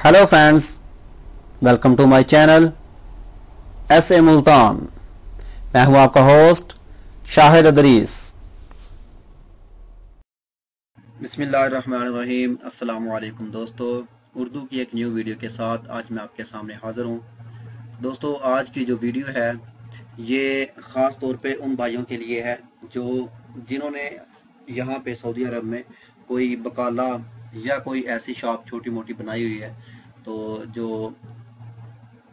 Hello friends, welcome to my channel S A. Multan. मैं हूं आपका होस्ट शाहिद अदरीस। बिस्मिल्लाहिर्रहमानिर्रहीम। अस्सलाम वालेकुम दोस्तों, उर्दू की एक न्यू वीडियो के साथ आज मैं आपके सामने हाज़िर हूं। दोस्तों, आज की जो वीडियो है ये ख़ास तौर पे उन भाइयों के लिए है जिन्होंने यहाँ पे सऊदी अरब में कोई बकाला या कोई ऐसी शॉप छोटी मोटी बनाई हुई है, तो जो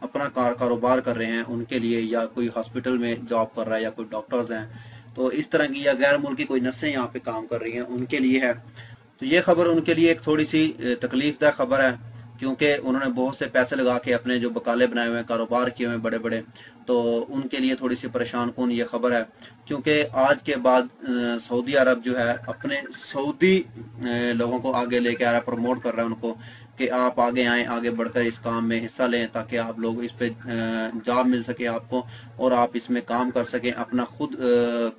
अपना कारोबार कर रहे हैं उनके लिए, या कोई हॉस्पिटल में जॉब कर रहा है या कोई डॉक्टर्स हैं, तो इस तरह की, या गैर मुल्की कोई नर्सें यहाँ पे काम कर रही हैं उनके लिए है। तो ये खबर उनके लिए एक थोड़ी सी तकलीफदायक खबर है, क्योंकि उन्होंने बहुत से पैसे लगा के अपने जो बकाले बनाए हुए हैं, कारोबार किए हुए हैं बड़े बड़े, तो उनके लिए थोड़ी सी परेशान कौन ये खबर है। क्योंकि आज के बाद सऊदी अरब जो है अपने सऊदी लोगों को आगे लेके आ रहा है, प्रमोट कर रहा है उनको कि आप आगे आएँ, आगे बढ़कर इस काम में हिस्सा लें, ताकि आप लोग इस पे जॉब मिल सके आपको और आप इसमें काम कर सकें, अपना खुद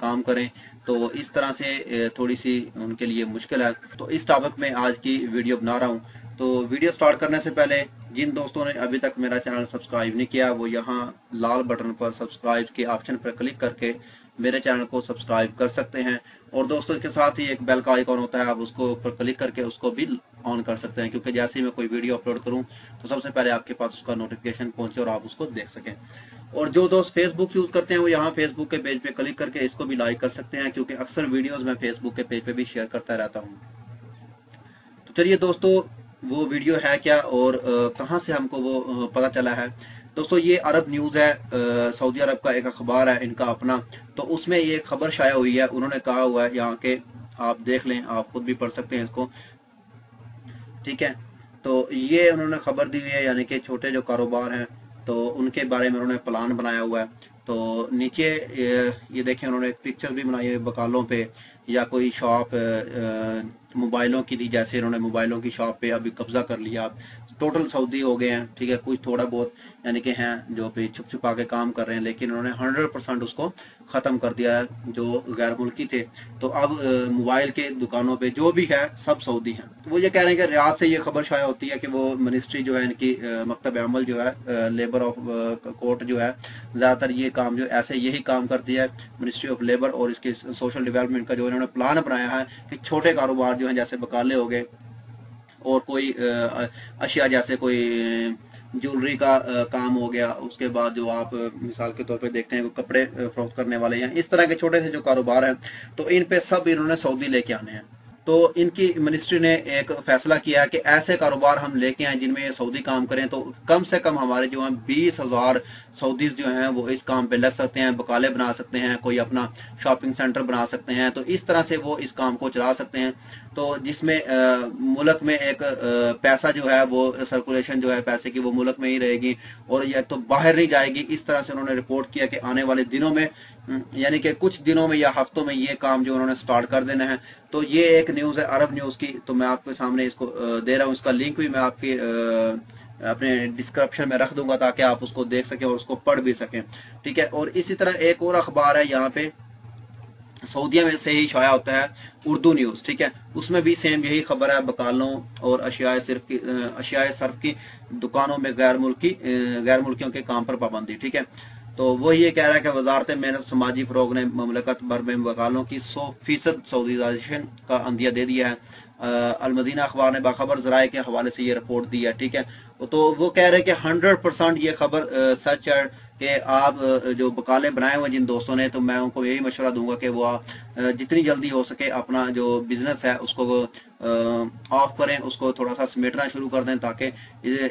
काम करें। तो इस तरह से थोड़ी सी उनके लिए मुश्किल है। तो इस टॉपिक में आज की वीडियो बना रहा हूँ। तो वीडियो स्टार्ट करने से पहले जिन दोस्तों ने अभी तक मेरा चैनल सब्सक्राइब नहीं किया, वो यहाँ लाल बटन पर सब्सक्राइब के ऑप्शन पर क्लिक करके मेरे चैनल को सब्सक्राइब कर सकते हैं। और दोस्तों के साथ ही एक बेल का आइकॉन होता है, आप उसको ऊपर क्लिक करके उसको भी ऑन कर सकते हैं, क्योंकि जैसे ही मैं कोई वीडियो अपलोड करूं तो सबसे पहले आपके पास उसका नोटिफिकेशन पहुंचे और आप उसको देख सकें। और जो दोस्त फेसबुक यूज करते हैं वो यहाँ फेसबुक के पेज पे क्लिक करके इसको भी लाइक कर सकते हैं, क्योंकि अक्सर वीडियोस मैं फेसबुक के पेज पे भी शेयर करता रहता हूँ। तो चलिए दोस्तों, वो वीडियो है क्या और कहाँ से हमको वो पता चला है। दोस्तों, ये अरब न्यूज़ है, सऊदी अरब का एक अखबार है इनका अपना। तो उसमें ये खबर शाया हुई है, उन्होंने कहा हुआ है यहाँ के, आप देख लें, आप खुद भी पढ़ सकते हैं इसको, ठीक है। तो ये उन्होंने खबर दी हुई है, यानी कि छोटे जो कारोबार हैं तो उनके बारे में उन्होंने प्लान बनाया हुआ है। तो नीचे ये देखें, उन्होंने एक पिक्चर भी बनाई है बकालों पे, या कोई शॉप मोबाइलों की थी, जैसे इन्होंने मोबाइलों की शॉप पे अभी कब्जा कर लिया। टोटल सऊदी हो गए हैं, ठीक है, कुछ थोड़ा बहुत यानी कि हैं जो भी छुप छुपा के काम कर रहे हैं, लेकिन उन्होंने 100% उसको ख़त्म कर दिया है जो गैर मुल्की थे। तो अब मोबाइल के दुकानों पे जो भी है सब सऊदी हैं। तो वो ये कह रहे हैं कि रियाद से ये खबर शाया होती है कि वो मिनिस्ट्री जो है इनकी, मकतब अमल जो है, लेबर ऑफ कोर्ट जो है, ज़्यादातर ये काम जो ऐसे यही काम करती है मिनिस्ट्री ऑफ लेबर, और इसके सोशल डेवलपमेंट का जो इन्होंने प्लान बनाया है कि छोटे कारोबार जो हैं, जैसे बकाले हो गए और कोई अशिया, जैसे कोई ज्वेलरी का काम हो गया, उसके बाद जो आप मिसाल के तौर पे देखते हैं कपड़े फरोख्त करने वाले हैं, इस तरह के छोटे से जो कारोबार हैं, तो इन पे सब इन्होंने सऊदी लेके आने हैं। तो इनकी मिनिस्ट्री ने एक फैसला किया है कि ऐसे कारोबार हम लेके आए जिनमें ये सऊदी काम करें, तो कम से कम हमारे जो हैं 20,000 सऊदीज जो हैं वो इस काम पे लग सकते हैं, बकाले बना सकते हैं, कोई अपना शॉपिंग सेंटर बना सकते हैं। तो इस तरह से वो इस काम को चला सकते हैं। तो जिसमें मुल्क में एक पैसा जो है वो सर्कुलेशन जो है पैसे की, वो मुल्क में ही रहेगी और यह तो बाहर नहीं जाएगी। इस तरह से उन्होंने रिपोर्ट किया कि आने वाले दिनों में, यानी कि कुछ दिनों में या हफ्तों में, ये काम जो उन्होंने स्टार्ट कर देना है। तो ये एक न्यूज़ है अरब न्यूज़ की, तो मैं आपके सामने इसको दे रहा हूँ। इसका लिंक भी मैं आपके अपने डिस्क्रिप्शन में रख दूंगा, ताकि आप उसको देख सकें और उसको पढ़ भी सकें, ठीक है। और इसी तरह एक और अखबार है यहाँ पे, सऊदीया में से ही शाया होता है, उर्दू न्यूज़, ठीक है। उसमें भी सेम यही खबर है, बकालों और अशियाए सर्फ की दुकानों में गैर मुल्कियों के काम पर पाबंदी, ठीक है। तो वो ये कह रहा है कि वजारत मेहनत समाजी फरोग ने ममलकत भर में बकालों की 100% सऊदीजाइजेशन का अंदिया दे दिया है। अलमदीना अखबार ने बाखबर जराए के हवाले से ये रिपोर्ट दी है, ठीक है। तो वो कह रहे हैं कि 100% ये खबर सच है कि आप जो बकाले बनाए हुए जिन दोस्तों ने, तो मैं उनको यही मशवरा दूंगा कि वो जितनी जल्दी हो सके अपना जो बिजनेस है उसको ऑफ करें, उसको थोड़ा सा समेटना शुरू कर दें, ताकि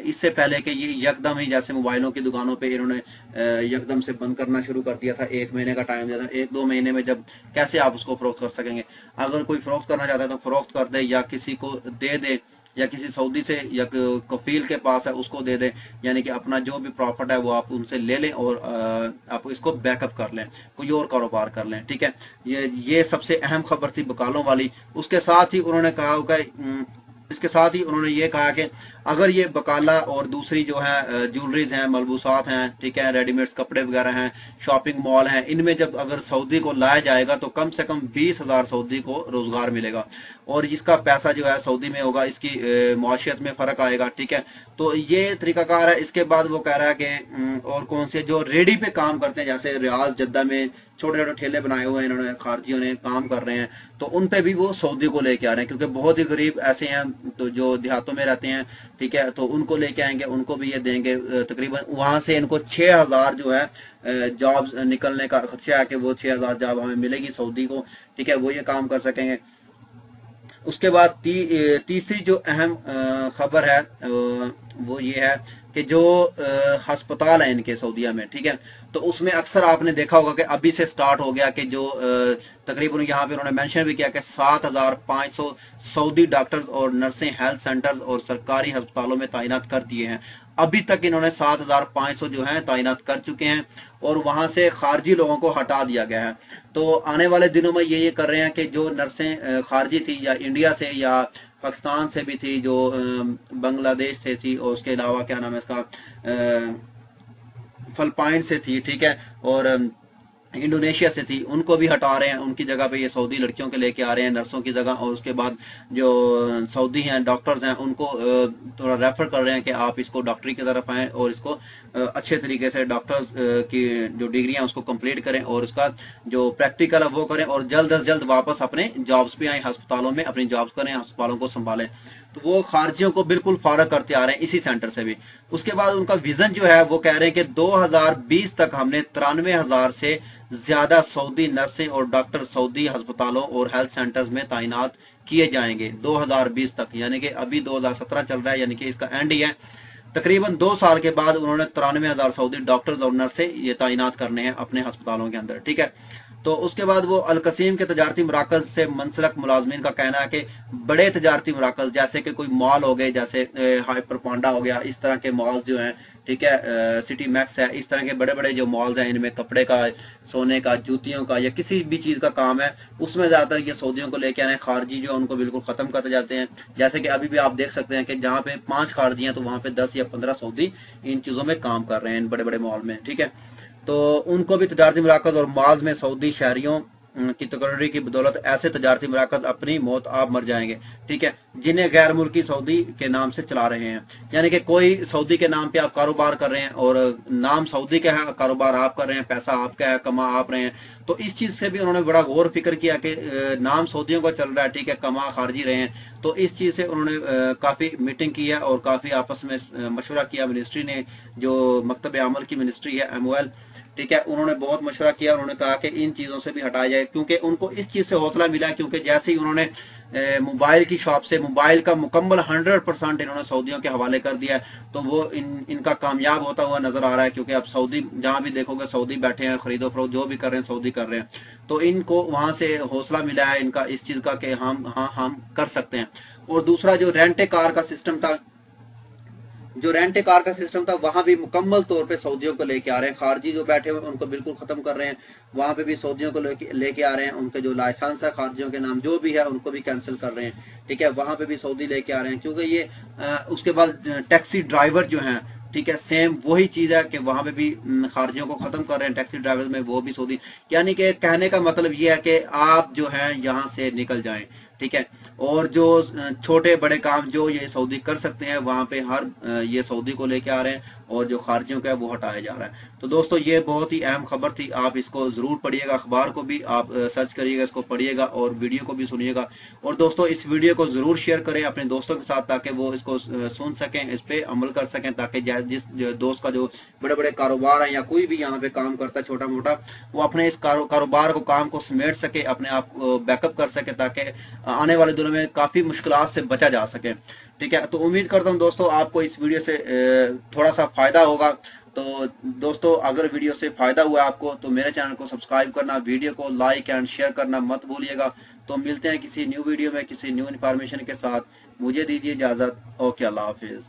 इससे पहले कि ये यकदम ही, जैसे मोबाइलों की दुकानों पे इन्होंने यकदम से बंद करना शुरू कर दिया था, 1 महीने का टाइम दिया था, 1-2 महीने में जब कैसे आप उसको फरोख्त कर सकेंगे। अगर कोई फरोख्त करना चाहता है तो फरोख्त कर दे, या किसी को दे दे, या किसी सऊदी से या कफील के पास है उसको दे दें, यानी कि अपना जो भी प्रॉफिट है वो आप उनसे ले लें और आप इसको बैकअप कर लें, कोई और कारोबार कर लें, ठीक है। ये सबसे अहम खबर थी बकालों वाली। उसके साथ ही उन्होंने कहा होगा, इसके साथ ही उन्होंने ये कहा कि अगर ये बकाला और दूसरी जो है ज्वेलरीज हैं, मलबूसात हैं, ठीक है, रेडीमेड्स कपड़े वगैरह हैं, शॉपिंग मॉल हैं, इनमें जब अगर सऊदी को लाया जाएगा तो कम से कम 20,000 सऊदी को रोजगार मिलेगा और इसका पैसा जो है सऊदी में होगा, इसकी मुआशियत में फर्क आएगा, ठीक है। तो ये तरीकाकार है। इसके बाद वो कह रहा है कि और कौन से जो रेडी पे काम करते हैं, जैसे रियाज जद्दा में छोटे छोटे ठेले बनाए हुए हैं इन्होंने, खारजियों ने काम कर रहे हैं, तो उन पे भी वो सऊदी को लेके आ रहे हैं, क्योंकि बहुत ही गरीब ऐसे हैं तो जो देहातों में रहते हैं, ठीक है, तो उनको लेके आएंगे, उनको भी ये देंगे। तकरीबन वहां से इनको 6,000 जो है जॉब्स निकलने का खदशा है कि वो 6,000 जॉब हमें मिलेगी सऊदी को, ठीक है, वो ये काम कर सकेंगे। उसके बाद तीसरी जो अहम खबर है वो ये है कि जो हस्पताल है इनके सऊदीया में, ठीक है, तो उसमें अक्सर आपने देखा होगा कि अभी से स्टार्ट हो गया कि जो तकरीबन यहाँ पे उन्होंने मेंशन भी किया कि 7,500 सऊदी डॉक्टर्स और नर्सें हेल्थ सेंटर्स और सरकारी अस्पतालों में तैनात कर दिए हैं। अभी तक इन्होंने 7,500 जो है तैनात कर चुके हैं और वहां से खारजी लोगों को हटा दिया गया है। तो आने वाले दिनों में ये कर रहे हैं कि जो नर्सें खारजी थी या इंडिया से या पाकिस्तान से भी थी, जो बांग्लादेश से थी, और उसके अलावा क्या नाम है इसका फिलिपाइन से थी, ठीक है, और इंडोनेशिया से थी, उनको भी हटा रहे हैं, उनकी जगह पे ये सऊदी लड़कियों के लेके आ रहे हैं नर्सों की जगह। और उसके बाद जो सऊदी हैं डॉक्टर्स हैं उनको थोड़ा रेफर कर रहे हैं कि आप इसको डॉक्टरी की तरफ आएँ और इसको अच्छे तरीके से डॉक्टर्स की जो डिग्री हैं उसको कंप्लीट करें और उसका जो प्रैक्टिकल है वो करें और जल्द अज जल्द वापस अपने जॉब्स पे आए, अस्पतालों में अपनी जॉब्स करें, अस्पतालों को संभालें। तो वो खारजियों को बिल्कुल फारग करते आ रहे हैं इसी सेंटर से भी। उसके बाद उनका विजन जो है वो कह रहे हैं कि 2020 तक हमने 93,000 से ज्यादा सऊदी नर्सें और डॉक्टर सऊदी अस्पतालों और हेल्थ सेंटर्स में तैनात किए जाएंगे 2020 तक, यानी कि अभी 2017 चल रहा है, यानी कि इसका एंड ही है। तकरीबन 2 साल के बाद उन्होंने 93,000 सऊदी डॉक्टर्स और नर्सें ये तैनात करने हैं अपने अस्पतालों के अंदर, ठीक है। तो उसके बाद वो अलकसीम के तजारती मराकज से मंसलक मुलाजमीन का कहना है कि बड़े तजारती मराकज जैसे कि कोई मॉल हो गए, जैसे हाइपर पांडा हो गया, इस तरह के मॉल्स जो हैं, ठीक है, सिटी मैक्स है, इस तरह के बड़े बड़े जो मॉल्स हैं, इनमें कपड़े का, सोने का, जूतियों का या किसी भी चीज का काम है, उसमें ज्यादातर ये सऊदियों को लेके आने, खारजी जो उनको बिल्कुल खत्म करते जाते हैं। जैसे कि अभी भी आप देख सकते हैं कि जहाँ पे 5 खारजी हैं तो वहां पे 10 या 15 सऊदी इन चीजों में काम कर रहे हैं, इन बड़े बड़े मॉल में, ठीक है। तो उनको भी तजारती मराकज और मॉल्स में सऊदी शहरियों की तकर्री की बदौलत ऐसे तजारती मराकज अपनी मौत आप मर जाएंगे, ठीक है, जिन्हें गैर मुल्की सऊदी के नाम से चला रहे हैं। यानी कि कोई सऊदी के नाम पे आप कारोबार कर रहे हैं और नाम सऊदी का है, कारोबार आप कर रहे हैं, पैसा आपका है, कमा आप रहे हैं। तो इस चीज से भी उन्होंने बड़ा गौर फिक्र किया कि नाम सऊदियों का चल रहा है, ठीक है, कमा खारजी रहे हैं। तो इस चीज से उन्होंने काफी मीटिंग की है और काफी आपस में मशवरा किया। मिनिस्ट्री ने, जो मकतब अमल की मिनिस्ट्री है MOL, ठीक है, उन्होंने बहुत मशवरा किया। उन्होंने कहा कि इन चीजों से भी हटाया जाए, क्योंकि उनको इस चीज से हौसला मिला, क्योंकि जैसे ही उन्होंने मोबाइल की शॉप से मोबाइल का मुकम्मल 100% इन्होंने सऊदियों के हवाले कर दिया है, तो वो इनका कामयाब होता हुआ नजर आ रहा है। क्योंकि अब सऊदी जहां भी देखोगे सऊदी बैठे हैं, खरीदो फरोख्त जो भी कर रहे हैं सऊदी कर रहे हैं, तो इनको वहां से हौसला मिला है इनका इस चीज का कि हम कर सकते हैं। और दूसरा जो रेंट कार का सिस्टम था, वहां भी मुकम्मल तौर पे सऊदियों को लेके आ रहे हैं। खारजी जो बैठे हुए उनको बिल्कुल खत्म कर रहे हैं, वहां पे भी सऊदियों को लेके आ रहे हैं। उनके जो लाइसेंस है खारजियों के नाम जो भी है उनको भी कैंसिल कर रहे हैं, ठीक है, वहां पे भी सऊदी लेके आ रहे हैं। क्योंकि ये उसके बाद टैक्सी ड्राइवर जो हैं, ठीक है, सेम वही चीज है कि वहां पे भी खारजियों को खत्म कर रहे हैं, टैक्सी ड्राइवर में वो भी सऊदी। यानी कि कहने का मतलब ये है कि आप जो हैं यहाँ से निकल जाएं, ठीक है, और जो छोटे बड़े काम जो ये सऊदी कर सकते हैं वहां पे हर ये सऊदी को लेके आ रहे हैं और जो खारजियों का है वो हटाया जा रहा है। तो दोस्तों ये बहुत ही अहम खबर थी, आप इसको जरूर पढ़िएगा, अखबार को भी आप सर्च करिएगा, इसको पढ़िएगा और वीडियो को भी सुनिएगा। और दोस्तों इस वीडियो को जरूर शेयर करें अपने दोस्तों के साथ ताकि वो इसको सुन सकें, इस पे अमल कर सकें, ताकि जिस दोस्त का जो बड़े बड़े कारोबार है या कोई भी यहाँ पे काम करता है छोटा मोटा, वो अपने इस कारोबार को, काम को समेट सके, अपने आप को बैकअप कर सके, ताकि आने वाले दिनों में काफी मुश्किलात से बचा जा सके, ठीक है। तो उम्मीद करता हूँ दोस्तों आपको इस वीडियो से थोड़ा सा फायदा होगा। तो दोस्तों अगर वीडियो से फायदा हुआ आपको तो मेरे चैनल को सब्सक्राइब करना, वीडियो को लाइक एंड शेयर करना मत भूलिएगा। तो मिलते हैं किसी न्यू वीडियो में किसी न्यू इन्फॉर्मेशन के साथ। मुझे दीजिए इजाजत। ओके, अल्लाह हाफिज।